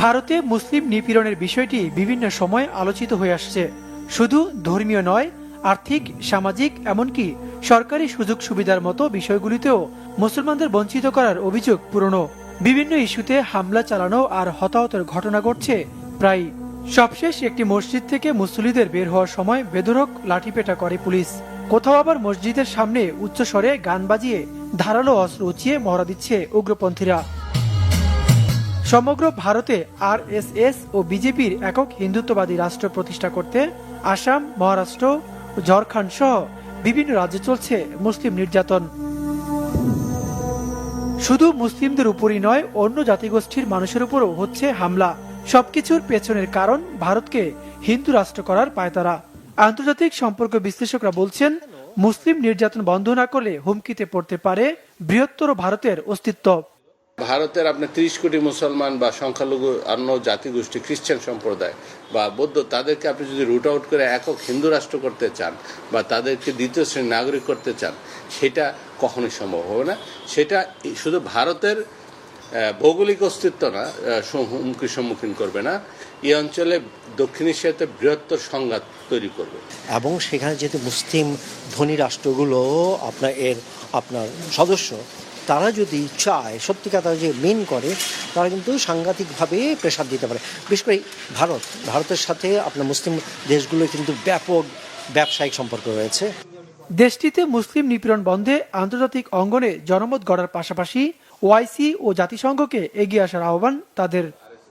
ভারতে মুসলিম নিপীড়নের বিষয়টি বিভিন্ন সময় আলোচিত হয়ে আসছে। শুধু ধর্মীয় নয়, আর্থিক, সামাজিক, এমনকি সরকারি সুযোগ সুবিধার মতো বিষয়গুলিতেও মুসলমানদের বঞ্চিত করার অভিযোগ পুরনো। বিভিন্ন ইস্যুতে হামলা চালানো আর হতাহতের ঘটনা ঘটছে প্রায়। সবশেষ একটি মসজিদ থেকে মুসল্লিদের বের হওয়ার সময় বেধড়ক লাঠিপেটা করে পুলিশ। কোথাও আবার মসজিদের সামনে উচ্চস্বরে গান বাজিয়ে ধারালো অস্ত্র উঁচিয়ে মহড়া দিচ্ছে উগ্রপন্থীরা। সমগ্র ভারতে আরএসএস ও বিজেপির একক হিন্দুত্ববাদী রাষ্ট্র প্রতিষ্ঠা করতে আসাম, মহারাষ্ট্র, ঝাড়খণ্ড সহ বিভিন্ন রাজ্যে চলছে মুসলিম নির্যাতন। শুধু মুসলিমদের উপরই নয়, অন্য জাতিগোষ্ঠীর মানুষের উপরও হচ্ছে হামলা। সবকিছুর পেছনের কারণ ভারতকে হিন্দু রাষ্ট্র করার পায়তারা। আন্তর্জাতিক সম্পর্ক বিশ্লেষকরা বলছেন, মুসলিম নির্যাতন বন্ধ না করলে হুমকিতে পড়তে পারে বৃহত্তর ভারতের অস্তিত্ব। ভারতের আপনার 30 কোটি মুসলমান বা সংখ্যালঘু অন্য জাতিগোষ্ঠী, খ্রিস্টান সম্প্রদায় বা বৌদ্ধ, তাদেরকে আপনি যদি রুট আউট করে একক হিন্দু রাষ্ট্র করতে চান বা তাদেরকে দ্বিতীয় শ্রেণীর নাগরিক করতে চান, সেটা কখনোই সম্ভব হবে না। সেটা শুধু ভারতের ভৌগোলিক অস্তিত্ব না, হুমকির সম্মুখীন করবে না, এই অঞ্চলে দক্ষিণ এশিয়াতে বৃহত্তর সংঘাত তৈরি করবে। এবং সেখানে যেহেতু মুসলিম ধনী রাষ্ট্রগুলো আপনার সদস্য, তারা যদি চায় সত্যিকার তারা যে মেন করে, তারা কিন্তু সাংঘাতিকভাবে প্রেশার দিতে পারে। বিশেষ করে ভারতের সাথে আপনার মুসলিম দেশগুলো কিন্তু ব্যাপক ব্যবসায়িক সম্পর্ক রয়েছে। দেশটিতে মুসলিম নিপীড়ন বন্ধে আন্তর্জাতিক অঙ্গনে জনমত গড়ার পাশাপাশি ওআইসি ও জাতিসংঘকে এগিয়ে আসার আহ্বান তাদের।